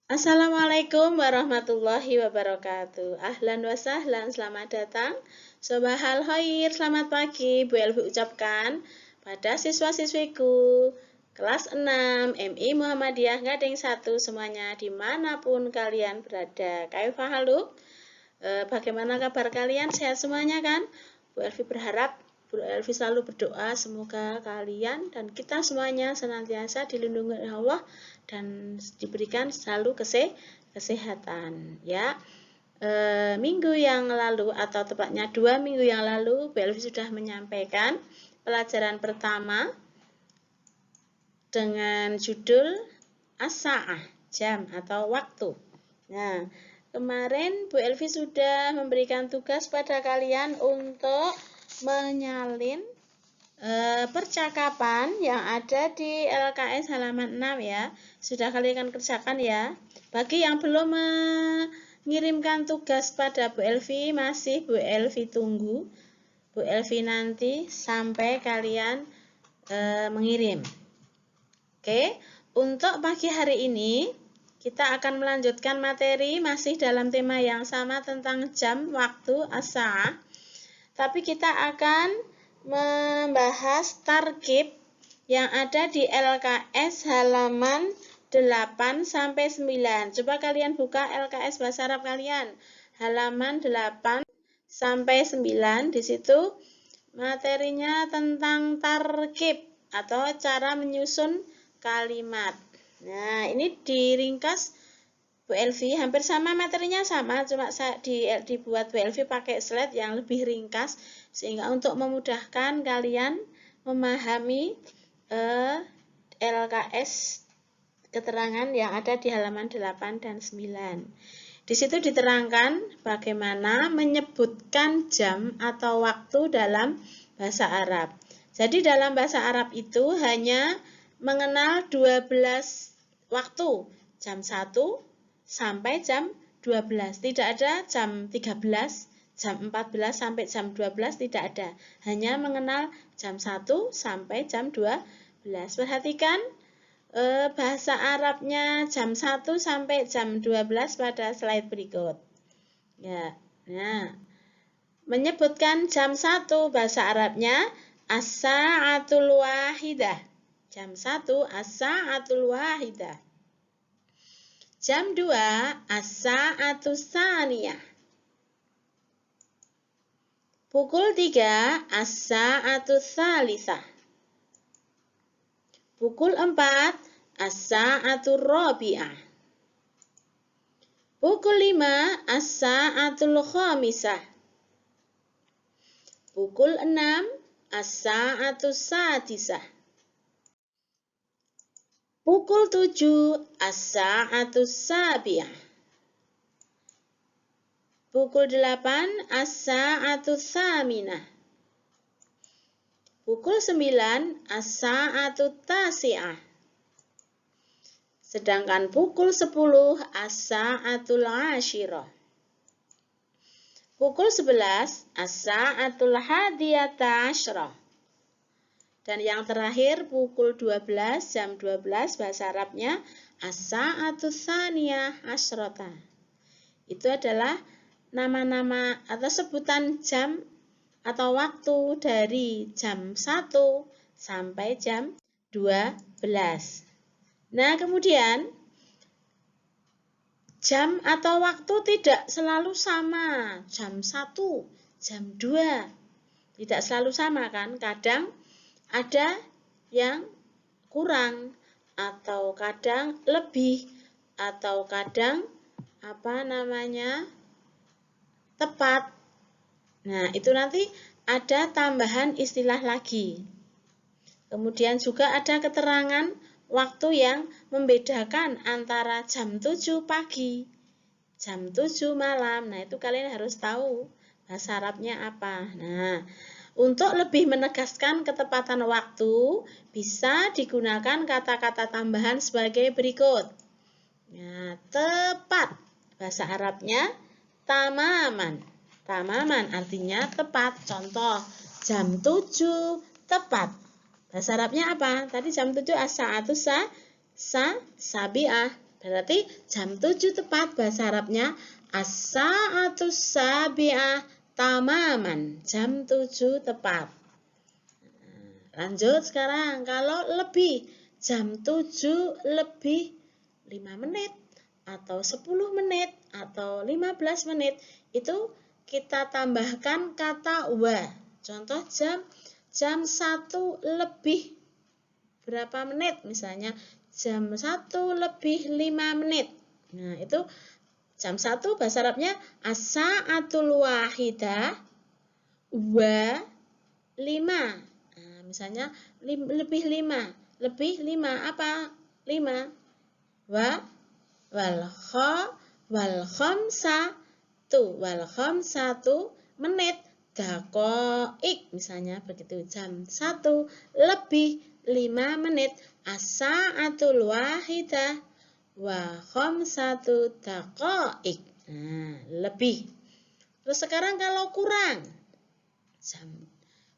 Assalamualaikum warahmatullahi wabarakatuh. Ahlan wa sahlan, selamat datang. Sobahal khair, selamat pagi. Bu Elvi ucapkan pada siswa-siswiku kelas 6 MI Muhammadiyah Gading 1 semuanya dimanapun kalian berada. Kaifahaluk? Bagaimana kabar kalian? Sehat semuanya kan? Bu Elvi berharap Bu Elvi selalu berdoa semoga kalian dan kita semuanya senantiasa dilindungi oleh Allah dan diberikan selalu kesehatan ya. Minggu yang lalu atau tepatnya 2 minggu yang lalu Bu Elvi sudah menyampaikan pelajaran pertama dengan judul as-sa'ah, jam atau waktu. Nah, kemarin Bu Elvi sudah memberikan tugas pada kalian untuk menyalin percakapan yang ada di LKS halaman 6 ya. Sudah kalian kerjakan ya. Bagi yang belum mengirimkan tugas pada Bu Elvi, masih Bu Elvi tunggu. Bu Elvi nanti sampai kalian mengirim. Oke, untuk pagi hari ini kita akan melanjutkan materi masih dalam tema yang sama tentang jam, waktu, as-sa'ah. Tapi kita akan membahas tarkib yang ada di LKS halaman 8 sampai 9. Coba kalian buka LKS bahasa Arab kalian. Halaman 8 sampai 9. Di situ materinya tentang tarkib atau cara menyusun kalimat. Nah, ini diringkas Bu Elvi, hampir sama materinya sama, cuma dibuat Bu Elvi pakai slide yang lebih ringkas sehingga untuk memudahkan kalian memahami LKS keterangan yang ada di halaman 8 dan 9. Di situ diterangkan bagaimana menyebutkan jam atau waktu dalam bahasa Arab. Jadi dalam bahasa Arab itu hanya mengenal 12 waktu, jam 1 sampai jam 12. Tidak ada jam 13, jam 14 sampai jam 12, tidak ada. Hanya mengenal jam 1 sampai jam 12. Perhatikan bahasa Arabnya jam 1 sampai jam 12 pada slide berikut. Ya. Nah, menyebutkan jam 1 bahasa Arabnya as-sa'atul wahidah. Jam 1 as-sa'atul wahidah. Jam 2 as-sa'atus tsaniyah. Pukul 3 as-sa'atus tsalisah. Pukul 4 as-sa'atur rabi'ah. Pukul 5 as-sa'atul khamisah. Pukul 6 as-sa'atus sadisah. Pukul 7 as-sa'atus sabi'ah. Pukul 8 as-sa'atus tsaminah. Pukul 9 as-sa'atut tasi'ah. Sedangkan pukul 10 as-sa'atul ashirah. Pukul 11 as-sa'atul hadiyata asyrah. Dan yang terakhir pukul 12, jam 12 bahasa Arabnya as-sa'atus tsaniyah asyrata. Itu adalah nama-nama atau sebutan jam atau waktu dari jam 1 sampai jam 12. Nah, kemudian jam atau waktu tidak selalu sama. Jam 1, jam 2. Tidak selalu sama kan? Kadang ada yang kurang atau kadang lebih atau kadang tepat. Nah, itu nanti ada tambahan istilah lagi. Kemudian juga ada keterangan waktu yang membedakan antara jam 7 pagi, jam 7 malam. Nah, itu kalian harus tahu bahasa Arabnya apa. Nah, untuk lebih menegaskan ketepatan waktu, bisa digunakan kata-kata tambahan sebagai berikut. Nah, tepat. Bahasa Arabnya tamaman. Tamaman artinya tepat. Contoh, jam 7 tepat. Bahasa Arabnya apa? Tadi jam 7 as-sa'atus sabi'ah. Berarti jam 7 tepat bahasa Arabnya as-sa'atus sabi'ah tamaman. Jam 7 tepat. Lanjut sekarang, kalau lebih jam 7 lebih 5 menit atau 10 menit atau 15 menit itu kita tambahkan kata wa. Contoh jam 1 lebih berapa menit, misalnya jam 1 lebih 5 menit. Nah, itu jam 1 bahasa Arabnya as-sa'atul wahidah wa 5. Nah, misalnya lebih 5. Lebih 5 apa? 5. Wal khamsatu menit dakoik, misalnya begitu. Jam 1 lebih 5 menit as-sa'atul wahidah wa khamsatu dakoik. Nah, lebih. Terus sekarang kalau kurang, jam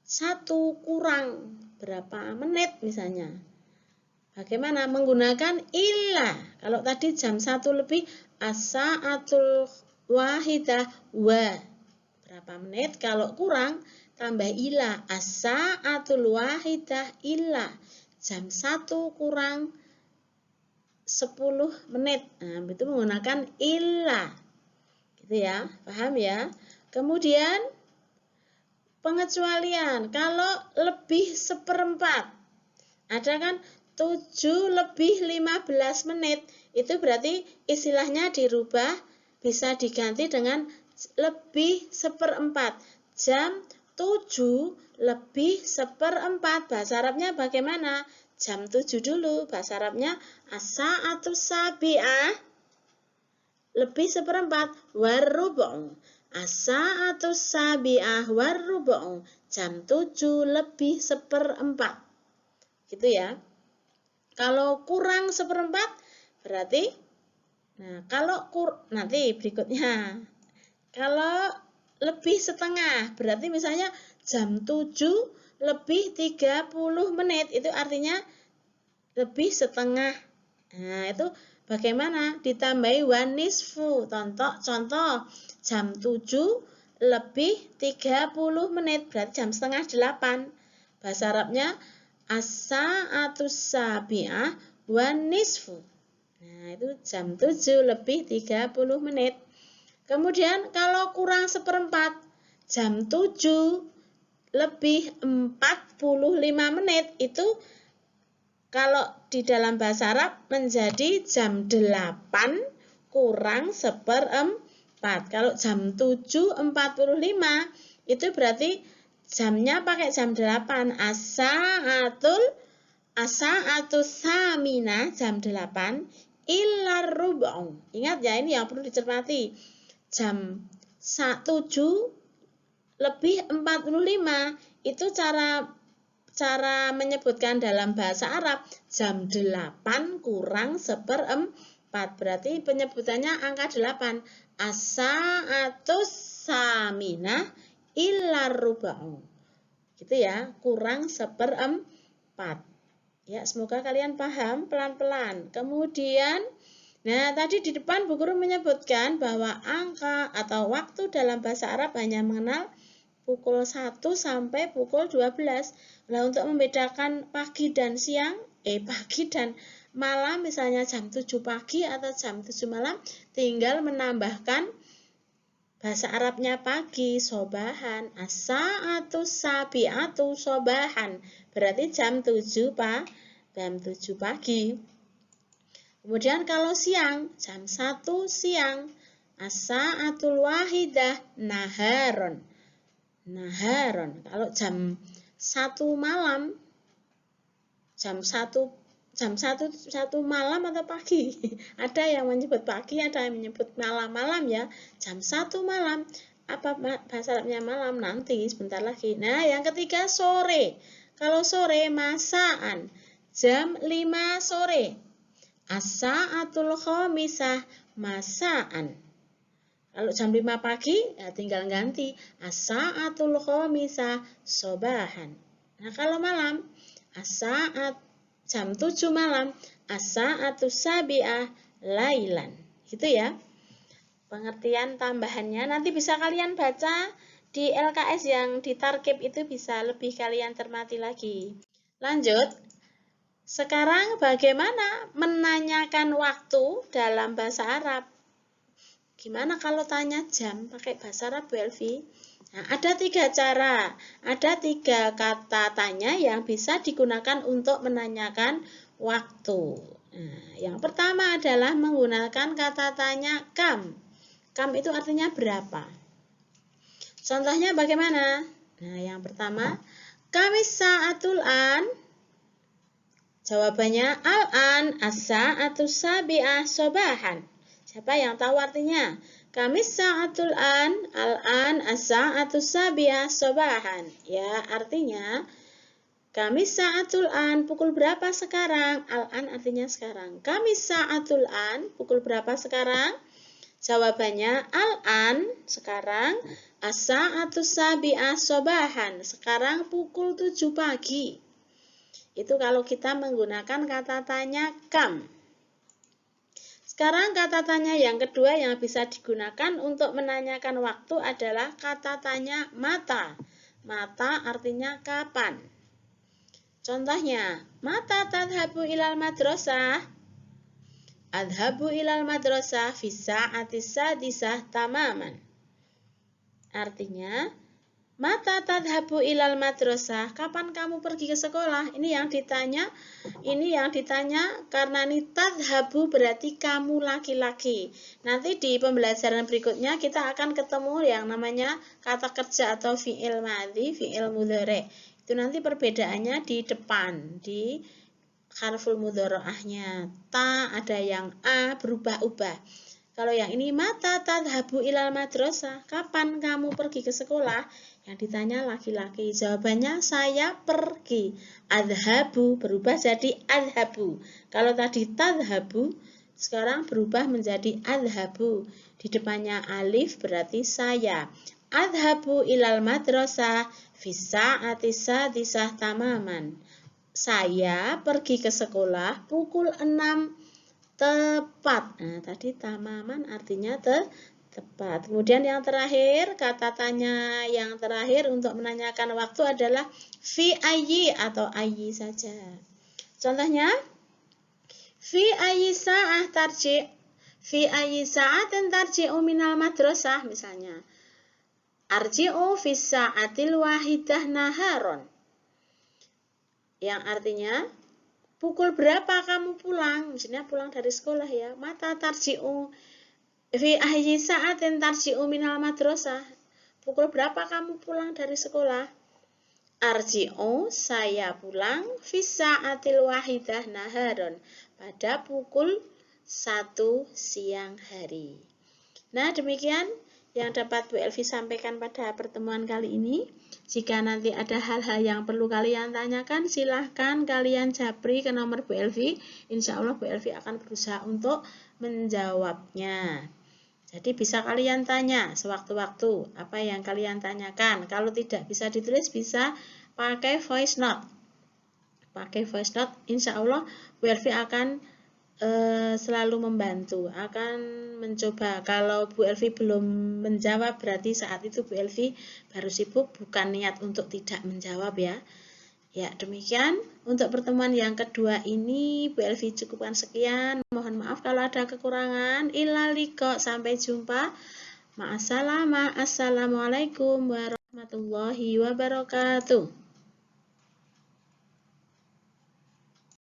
1 kurang berapa menit misalnya. Bagaimana? Menggunakan illa. Kalau tadi jam 1 lebih as-sa'atul wahidah wa berapa menit. Kalau kurang tambah illa as-sa'atul wahidah illa jam 1 kurang 10 menit. Nah, itu menggunakan illa. Gitu ya. Paham ya? Kemudian pengecualian, kalau lebih 1/4, ada kan 7 lebih 15 menit, itu berarti istilahnya dirubah, bisa diganti dengan lebih 1/4. Jam 7 lebih 1/4, bahasa Arabnya bagaimana? Jam 7 dulu, bahasa Arabnya as-sa'atus sabi'ah lebih 1/4 warrubu'. As-sa'atus sabi'ah warrubu'. Jam 7 lebih 1/4. Gitu ya. Kalau kurang 1/4 berarti, nah kalau nanti berikutnya. Kalau lebih setengah berarti misalnya jam 7 lebih 30 menit, itu artinya lebih setengah. Nah, itu bagaimana? Ditambahi wan nisfu. Contoh jam 7 lebih 30 menit berarti jam setengah 8. Bahasa Arabnya as-sa'atus sabi'ah wan nisfu. Nah, itu jam 7 lebih 30 menit. Kemudian kalau kurang 1/4, jam 7 lebih 45 menit, itu kalau di dalam bahasa Arab menjadi jam 8 kurang 1/4. Kalau jam 7.45 itu berarti jamnya pakai jam 8. As-sa'atus samina jam 8 illar rubu'. Ingat ya, ini yang perlu dicermati. Jam 7 lebih 45 itu cara menyebutkan dalam bahasa Arab jam 8 kurang 1/4. Berarti penyebutannya angka 8. As-sa'atus samina illar rubu'. Gitu ya, kurang 1/4. Ya, semoga kalian paham pelan-pelan. Kemudian, nah tadi di depan Bu Guru menyebutkan bahwa angka atau waktu dalam bahasa Arab hanya mengenal pukul 1 sampai pukul 12. Nah, untuk membedakan pagi dan siang, pagi dan malam, misalnya jam 7 pagi atau jam 7 malam, tinggal menambahkan bahasa Arabnya pagi, sobahan. As-sa'atus sabi'atu sobahan. Berarti jam 7 pagi. Kemudian kalau siang, jam 1 siang. As-sa'atul wahidah naharon. Kalau jam 1 malam, jam 1 malam atau pagi. Ada yang menyebut pagi, ada yang menyebut malam ya. Jam 1 malam. Apa bahasa Arabnya malam? Nanti sebentar lagi. Nah, yang ketiga sore. Kalau sore masaan. Jam 5 sore. As-sa'atul khamisah masaan. Kalau jam 5 pagi, ya tinggal ganti as-sa'atul khamisah sobahan. Nah, kalau malam, as-sa'at jam 7 malam, as-sa'atus sabi'ah lailan. Itu ya. Pengertian tambahannya nanti bisa kalian baca di LKS yang ditarkib itu, bisa lebih kalian cermati lagi. Lanjut. Sekarang bagaimana menanyakan waktu dalam bahasa Arab? Gimana kalau tanya jam pakai bahasa Arab, Bu Elvi? Nah, ada 3 cara, ada 3 kata tanya yang bisa digunakan untuk menanyakan waktu. Nah, yang pertama adalah menggunakan kata tanya kam. Kam itu artinya berapa. Contohnya bagaimana? Nah, yang pertama, kamis sa'atul an. Jawabannya al-an as-sa'atu sabi'ah sobahan. Siapa yang tahu artinya? Kamis sa'atul an, al-an as-sa'atu sabi'ah sobahan. Ya, artinya kamis sa'atul an, pukul berapa sekarang? Al-an artinya sekarang. Kamis sa'atul an, pukul berapa sekarang? Jawabannya al-an, sekarang, as-sa'atu sabi'ah sobahan, sekarang pukul 7 pagi. Itu kalau kita menggunakan kata tanya kam. Sekarang kata tanya yang kedua yang bisa digunakan untuk menanyakan waktu adalah kata tanya mata. Mata artinya kapan. Contohnya, mata tadhabu ilal madrasah? Adhabu ilal madrasah fi sa'ati sadisah tamaman. Artinya, mata tadhabu ilal madrasah? Kapan kamu pergi ke sekolah? Ini yang ditanya karena ini tadhabu berarti kamu laki-laki. Nanti di pembelajaran berikutnya kita akan ketemu yang namanya kata kerja atau fi'il madhi, fi'il mudhari. Itu nanti perbedaannya di depan, di harful mudharaahnya. Ta ada yang a berubah-ubah. Kalau yang ini mata tadhabu ilal madrasah? Kapan kamu pergi ke sekolah? Yang ditanya laki-laki. Jawabannya saya pergi. Adhabu berubah jadi adhabu. Kalau tadi tadhabu, sekarang berubah menjadi adhabu. Di depannya alif berarti saya. Adhabu ilal madrasah fi sa'ati sadisah tamaman. Saya pergi ke sekolah pukul 6 tepat. Nah, tadi tamaman artinya tepat. Kemudian yang terakhir, kata tanya yang terakhir untuk menanyakan waktu adalah fi ayyi atau ayyi saja. Contohnya, fi ayyi sa'ah tarji', fi ayyi sa'atin tarji'u minal madrasah misalnya. Arji'u fi sa'atil wahidah naharon. Yang artinya, pukul berapa kamu pulang? Misalnya pulang dari sekolah ya. Mata tarji'u fi ayyi sa'atin tarji'u minal madrasah. Pukul berapa kamu pulang dari sekolah? Arji'u, saya pulang, fi sa'atil wahidah naharon. Pada pukul 1 siang hari. Nah, demikian yang dapat Bu Elvi sampaikan pada pertemuan kali ini. Jika nanti ada hal-hal yang perlu kalian tanyakan, silahkan kalian japri ke nomor Bu Elvi. Insya Allah Bu Elvi akan berusaha untuk menjawabnya. Jadi bisa kalian tanya sewaktu-waktu apa yang kalian tanyakan. Kalau tidak bisa ditulis, bisa pakai voice note. Pakai voice note, insya Allah Bu Elvi akan selalu membantu, akan mencoba. Kalau Bu Elvi belum menjawab, berarti saat itu Bu Elvi baru sibuk, bukan niat untuk tidak menjawab ya. Ya, demikian untuk pertemuan yang kedua ini Bu Elvi cukupkan sekian. Mohon maaf kalau ada kekurangan. Ila liqa, sampai jumpa. Ma'assalamah. Assalamualaikum warahmatullahi wabarakatuh.